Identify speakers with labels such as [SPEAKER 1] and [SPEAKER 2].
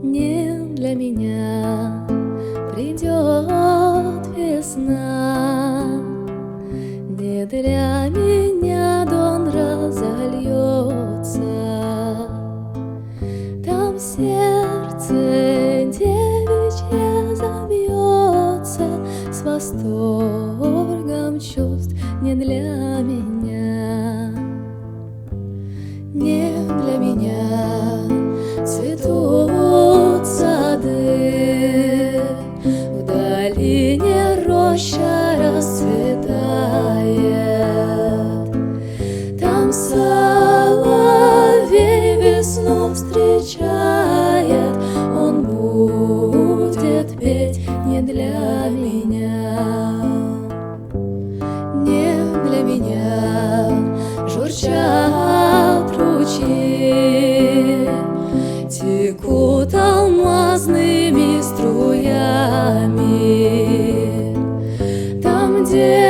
[SPEAKER 1] Не для меня придет весна, не для меня Дон разольется. Там сердце девичье забьется с восторгом чувств. Не для меня, не для меня цветут сады, в долине роща расцветает. Там соловей весну встречает, он будет петь не для меня, не для меня. Журчат ручьи, текут алмазными струями, там, где